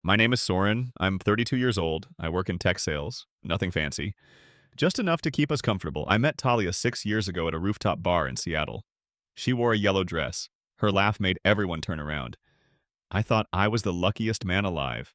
My name is Soren. I'm 32 years old. I work in tech sales. Nothing fancy. Just enough to keep us comfortable. I met Talia 6 years ago at a rooftop bar in Seattle. She wore a yellow dress. Her laugh made everyone turn around. I thought I was the luckiest man alive.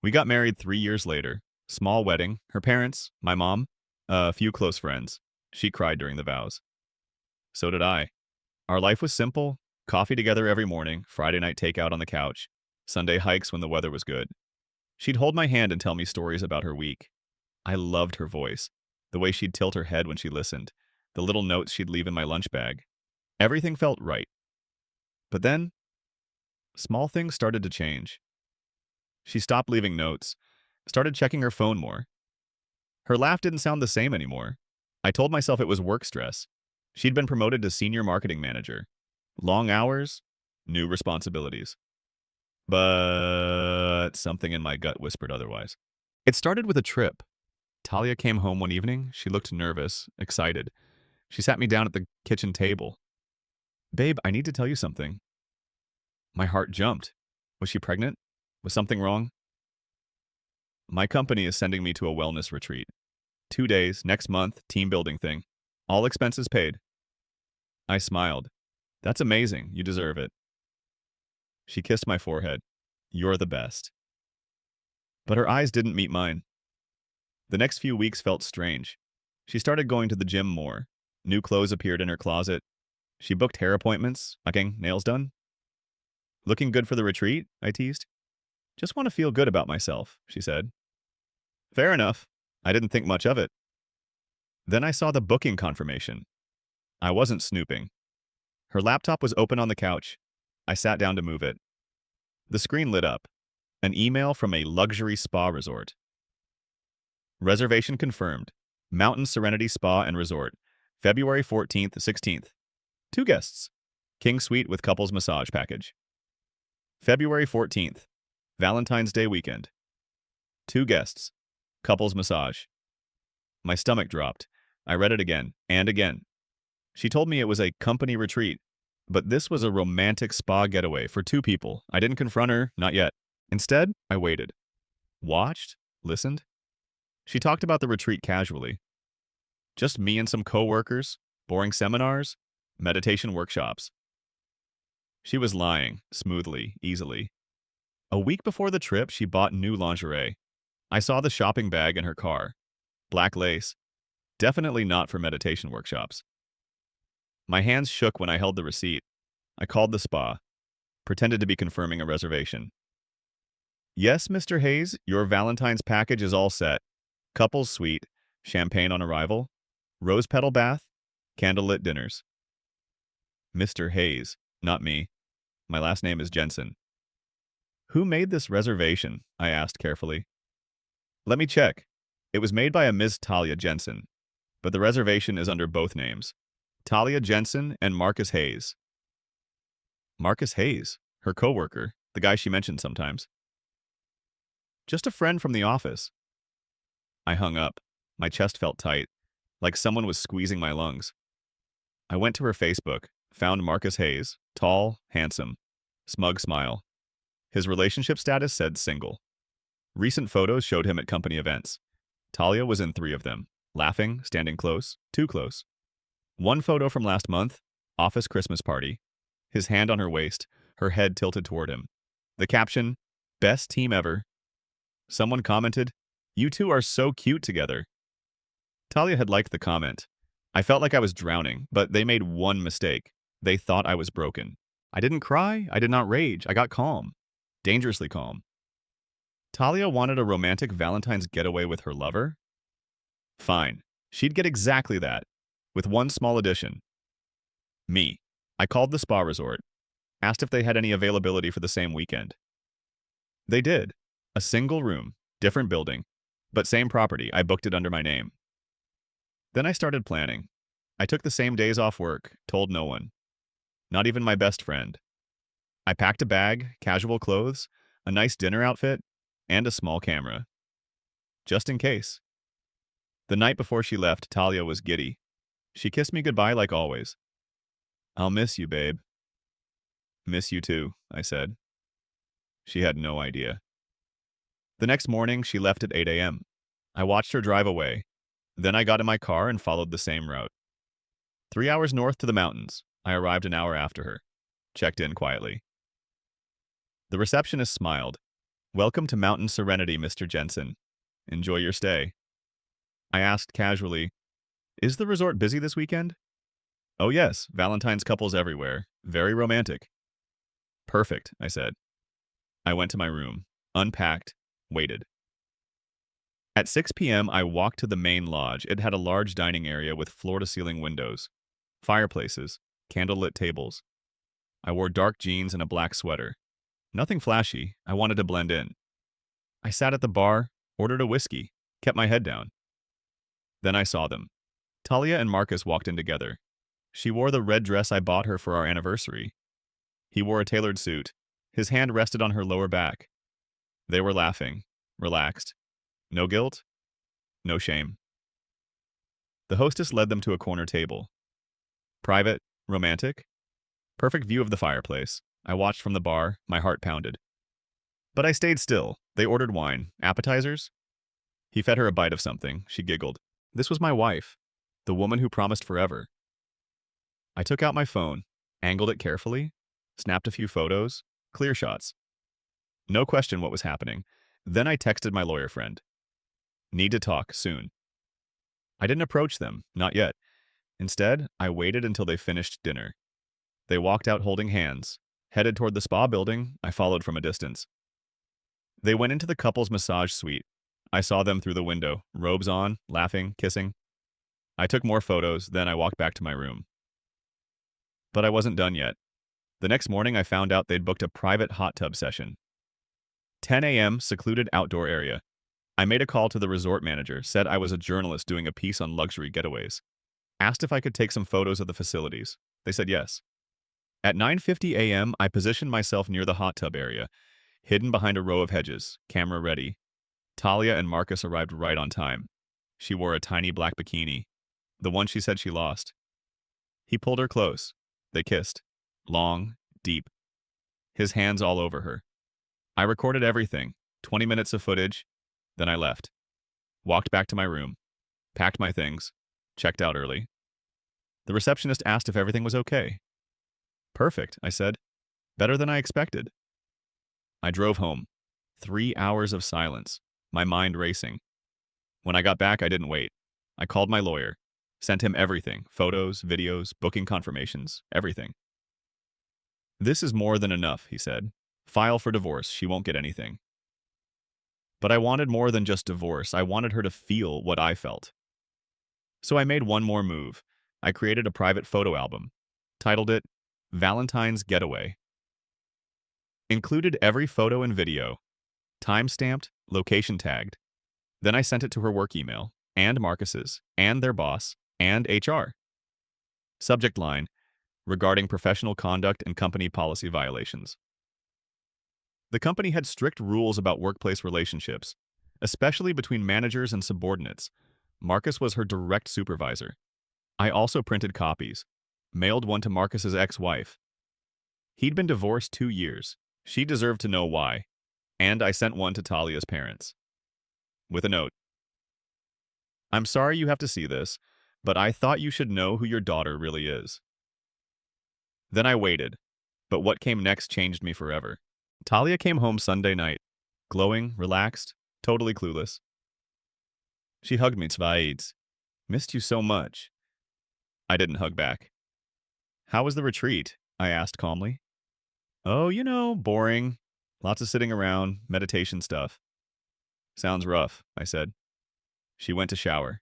We got married 3 years later. Small wedding. Her parents, my mom, a few close friends. She cried during the vows. So did I. Our life was simple. Coffee together every morning, Friday night takeout on the couch, Sunday hikes when the weather was good. She'd hold my hand and tell me stories about her week. I loved her voice, the way she'd tilt her head when she listened, the little notes she'd leave in my lunch bag. Everything felt right. But then, small things started to change. She stopped leaving notes, started checking her phone more. Her laugh didn't sound the same anymore. I told myself it was work stress. She'd been promoted to senior marketing manager. Long hours, new responsibilities. But something in my gut whispered otherwise. It started with a trip. Talia came home one evening. She looked nervous, excited. She sat me down at the kitchen table. Babe, I need to tell you something. My heart jumped. Was she pregnant? Was something wrong? My company is sending me to a wellness retreat. 2 days, next month, team building thing. All expenses paid. I smiled. That's amazing. You deserve it. She kissed my forehead. You're the best. But her eyes didn't meet mine. The next few weeks felt strange. She started going to the gym more. New clothes appeared in her closet. She booked hair appointments, getting nails done. Looking good for the retreat? I teased. Just want to feel good about myself, she said. Fair enough. I didn't think much of it. Then I saw the booking confirmation. I wasn't snooping. Her laptop was open on the couch. I sat down to move it. The screen lit up. An email from a luxury spa resort. Reservation confirmed. Mountain Serenity Spa and Resort. February 14th, 16th. 2 guests. King Suite with couples massage package. February 14th. Valentine's Day weekend. 2 guests. Couples massage. My stomach dropped. I read it again and again. She told me it was a company retreat, but this was a romantic spa getaway for 2 people. I didn't confront her, not yet. Instead, I waited. Watched, listened. She talked about the retreat casually. Just me and some coworkers, boring seminars, meditation workshops. She was lying, smoothly, easily. A week before the trip, she bought new lingerie. I saw the shopping bag in her car. Black lace. Definitely not for meditation workshops. My hands shook when I held the receipt. I called the spa. Pretended to be confirming a reservation. Yes, Mr. Hayes, your Valentine's package is all set. Couples suite, champagne on arrival, rose petal bath, candlelit dinners. Mr. Hayes, not me. My last name is Jensen. Who made this reservation? I asked carefully. Let me check. It was made by a Ms. Talia Jensen, but the reservation is under both names. Talia Jensen and Marcus Hayes. Marcus Hayes, her coworker, the guy she mentioned sometimes. Just a friend from the office. I hung up. My chest felt tight, like someone was squeezing my lungs. I went to her Facebook, found Marcus Hayes, tall, handsome, smug smile. His relationship status said single. Recent photos showed him at company events. Talia was in 3 of them, laughing, standing close, too close. One photo from last month, office Christmas party. His hand on her waist, her head tilted toward him. The caption, best team ever. Someone commented, you two are so cute together. Talia had liked the comment. I felt like I was drowning, but they made one mistake. They thought I was broken. I didn't cry. I did not rage. I got calm. Dangerously calm. Talia wanted a romantic Valentine's getaway with her lover? Fine. She'd get exactly that, with one small addition. Me. I called the spa resort, asked if they had any availability for the same weekend. They did. A single room, different building, but same property. I booked it under my name. Then I started planning. I took the same days off work, told no one. Not even my best friend. I packed a bag, casual clothes, a nice dinner outfit, and a small camera. Just in case. The night before she left, Talia was giddy. She kissed me goodbye like always. I'll miss you, babe. Miss you too, I said. She had no idea. The next morning, she left at 8 a.m. I watched her drive away. Then I got in my car and followed the same route. 3 hours north to the mountains. I arrived an hour after her. Checked in quietly. The receptionist smiled. "Welcome to Mountain Serenity, Mr. Jensen. Enjoy your stay." I asked casually, "Is the resort busy this weekend?" "Oh yes, Valentine's couples everywhere. Very romantic." "Perfect," I said. I went to my room, unpacked, waited. At 6 p.m., I walked to the main lodge. It had a large dining area with floor-to-ceiling windows, fireplaces, candlelit tables. I wore dark jeans and a black sweater. Nothing flashy. I wanted to blend in. I sat at the bar, ordered a whiskey, kept my head down. Then I saw them. Talia and Marcus walked in together. She wore the red dress I bought her for our anniversary. He wore a tailored suit. His hand rested on her lower back. They were laughing, relaxed. No guilt, no shame. The hostess led them to a corner table. Private, romantic, perfect view of the fireplace. I watched from the bar, my heart pounded. But I stayed still. They ordered wine, appetizers. He fed her a bite of something. She giggled. This was my wife, the woman who promised forever. I took out my phone, angled it carefully, snapped a few photos, clear shots. No question what was happening. Then I texted my lawyer friend. Need to talk, soon. I didn't approach them, not yet. Instead, I waited until they finished dinner. They walked out holding hands. Headed toward the spa building, I followed from a distance. They went into the couple's massage suite. I saw them through the window, robes on, laughing, kissing. I took more photos, then I walked back to my room. But I wasn't done yet. The next morning, I found out they'd booked a private hot tub session. 10 a.m., secluded outdoor area. I made a call to the resort manager, said I was a journalist doing a piece on luxury getaways. Asked if I could take some photos of the facilities. They said yes. At 9:50 a.m., I positioned myself near the hot tub area, hidden behind a row of hedges, camera ready. Talia and Marcus arrived right on time. She wore a tiny black bikini, the one she said she lost. He pulled her close. They kissed. Long, deep. His hands all over her. I recorded everything, 20 minutes of footage. Then I left. Walked back to my room. Packed my things. Checked out early. The receptionist asked if everything was okay. Perfect, I said. Better than I expected. I drove home. 3 hours of silence. My mind racing. When I got back, I didn't wait. I called my lawyer. Sent him everything. Photos, videos, booking confirmations, everything. This is more than enough, he said. File for divorce. She won't get anything. But I wanted more than just divorce. I wanted her to feel what I felt. So I made one more move. I created a private photo album. Titled it Valentine's Getaway. Included every photo and video. Time-stamped, location tagged. Then I sent it to her work email, and Marcus's, and their boss, and HR. Subject line, regarding professional conduct and company policy violations. The company had strict rules about workplace relationships, especially between managers and subordinates. Marcus was her direct supervisor. I also printed copies, mailed one to Marcus's ex-wife. He'd been divorced 2 years. She deserved to know why. And I sent one to Talia's parents. With a note. I'm sorry you have to see this, but I thought you should know who your daughter really is. Then I waited, but what came next changed me forever. Talia came home Sunday night, glowing, relaxed, totally clueless. She hugged me twice. Missed you so much. I didn't hug back. How was the retreat? I asked calmly. Oh, boring. Lots of sitting around, meditation stuff. Sounds rough, I said. She went to shower.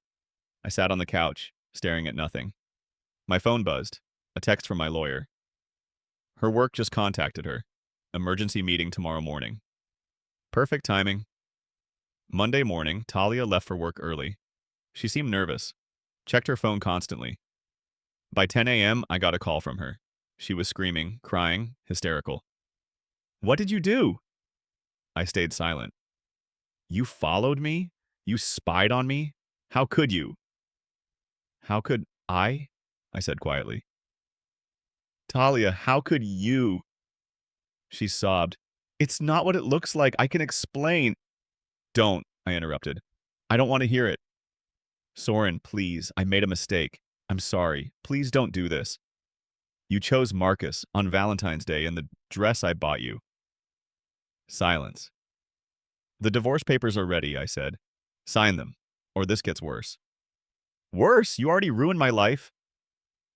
I sat on the couch, staring at nothing. My phone buzzed. A text from my lawyer. Her work just contacted her. Emergency meeting tomorrow morning. Perfect timing. Monday morning, Talia left for work early. She seemed nervous. Checked her phone constantly. By 10 a.m., I got a call from her. She was screaming, crying, hysterical. What did you do? I stayed silent. You followed me? You spied on me? How could you? How could I? I said quietly. Talia, how could you? She sobbed. It's not what it looks like. I can explain. Don't, I interrupted. I don't want to hear it. Soren, please, I made a mistake. I'm sorry. Please don't do this. You chose Marcus on Valentine's Day in the dress I bought you. Silence. The divorce papers are ready, I said. Sign them, or this gets worse. Worse? You already ruined my life.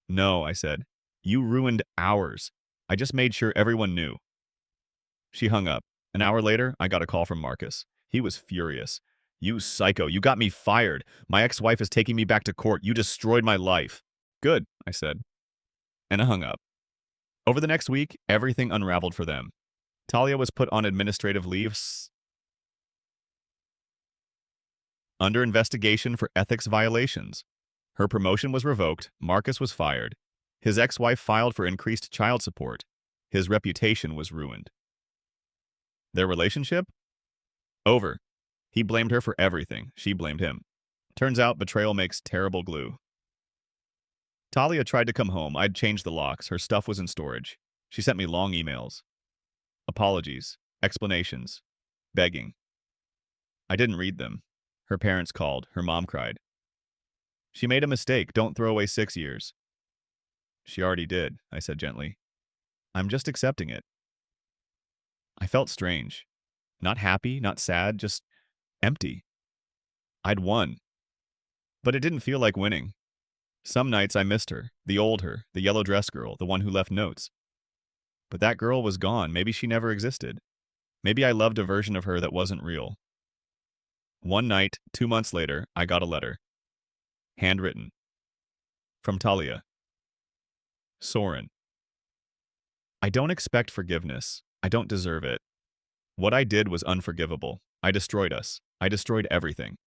No, I said. You ruined ours. I just made sure everyone knew. She hung up. An hour later, I got a call from Marcus. He was furious. You psycho, you got me fired. My ex-wife is taking me back to court. You destroyed my life. Good, I said. And I hung up. Over the next week, everything unraveled for them. Talia was put on administrative leave under investigation for ethics violations. Her promotion was revoked. Marcus was fired. His ex-wife filed for increased child support. His reputation was ruined. Their relationship? Over. He blamed her for everything. She blamed him. Turns out betrayal makes terrible glue. Talia tried to come home. I'd changed the locks. Her stuff was in storage. She sent me long emails. Apologies. Explanations. Begging. I didn't read them. Her parents called. Her mom cried. She made a mistake. Don't throw away 6 years. She already did, I said gently. I'm just accepting it. I felt strange. Not happy, not sad, just empty. I'd won. But it didn't feel like winning. Some nights I missed her, the old her, the yellow dress girl, the one who left notes. But that girl was gone. Maybe she never existed. Maybe I loved a version of her that wasn't real. One night, 2 months later, I got a letter. Handwritten. From Talia. Soren. I don't expect forgiveness. I don't deserve it. What I did was unforgivable. I destroyed us. I destroyed everything.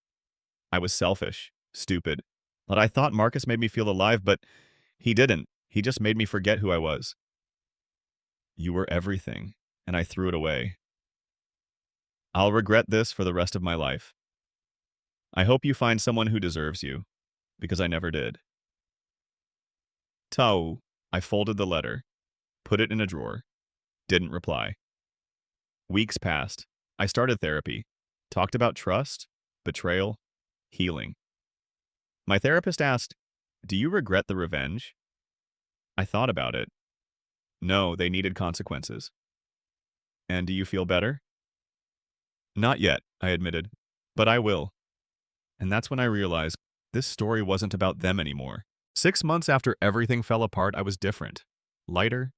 I was selfish, stupid. But I thought Marcus made me feel alive, but he didn't. He just made me forget who I was. You were everything, and I threw it away. I'll regret this for the rest of my life. I hope you find someone who deserves you, because I never did. Tau. I folded the letter, put it in a drawer, didn't reply. Weeks passed. I started therapy, talked about trust, betrayal, healing. My therapist asked, "Do you regret the revenge?" I thought about it. No, they needed consequences. And do you feel better? Not yet, I admitted, but I will. And that's when I realized this story wasn't about them anymore. 6 months after everything fell apart, I was different. Lighter,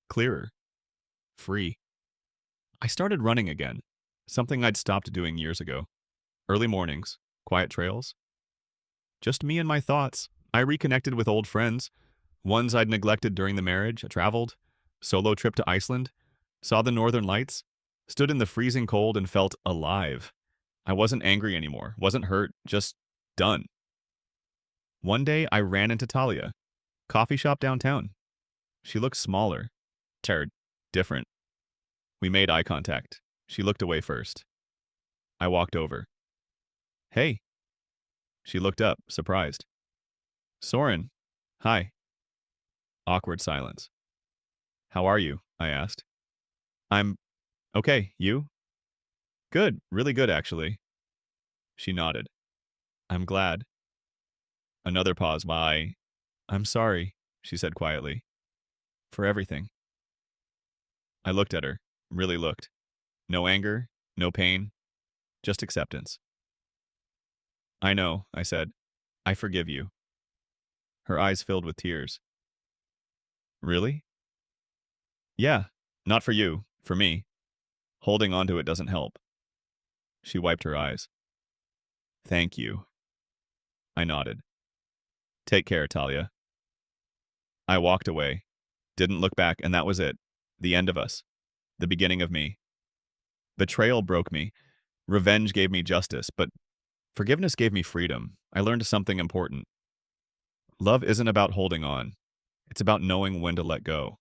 clearer, free. I started running again, something I'd stopped doing years ago. Early mornings, quiet trails. Just me and my thoughts. I reconnected with old friends, ones I'd neglected during the marriage. I traveled, solo trip to Iceland, saw the northern lights, stood in the freezing cold and felt alive. I wasn't angry anymore, wasn't hurt, just done. One day, I ran into Talia, coffee shop downtown. She looked smaller, tired, different. We made eye contact. She looked away first. I walked over. Hey. She looked up, surprised. Soren. Hi. Awkward silence. How are you? I asked. I'm okay. You? Good. Really good, actually. She nodded. I'm glad. Another pause. Why? I'm sorry, she said quietly. For everything. I looked at her, really looked. No anger, no pain, just acceptance. I know, I said. I forgive you. Her eyes filled with tears. Really? Yeah, not for you, for me. Holding on to it doesn't help. She wiped her eyes. Thank you. I nodded. Take care, Talia. I walked away, didn't look back, and that was it. The end of us. The beginning of me. Betrayal broke me. Revenge gave me justice, but forgiveness gave me freedom. I learned something important. Love isn't about holding on. It's about knowing when to let go.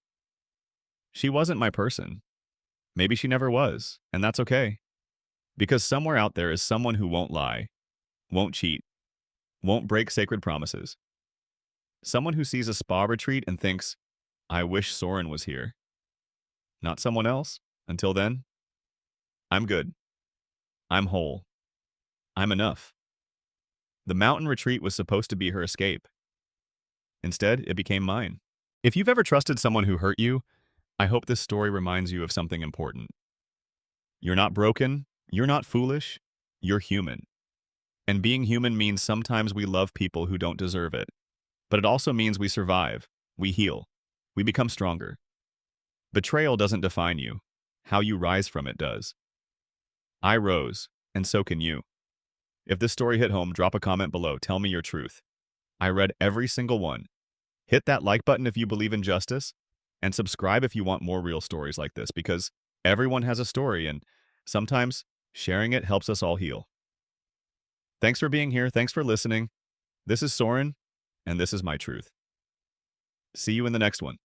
She wasn't my person. Maybe she never was, and that's okay. Because somewhere out there is someone who won't lie, won't cheat, won't break sacred promises. Someone who sees a spa retreat and thinks, I wish Soren was here. Not someone else. Until then, I'm good. I'm whole. I'm enough. The mountain retreat was supposed to be her escape. Instead, it became mine. If you've ever trusted someone who hurt you, I hope this story reminds you of something important. You're not broken. You're not foolish. You're human. And being human means sometimes we love people who don't deserve it. But it also means we survive. We heal. We become stronger. Betrayal doesn't define you. How you rise from it does. I rose, and so can you. If this story hit home, drop a comment below. Tell me your truth. I read every single one. Hit that like button if you believe in justice, and subscribe if you want more real stories like this, because everyone has a story, and sometimes sharing it helps us all heal. Thanks for being here. Thanks for listening. This is Soren, and this is my truth. See you in the next one.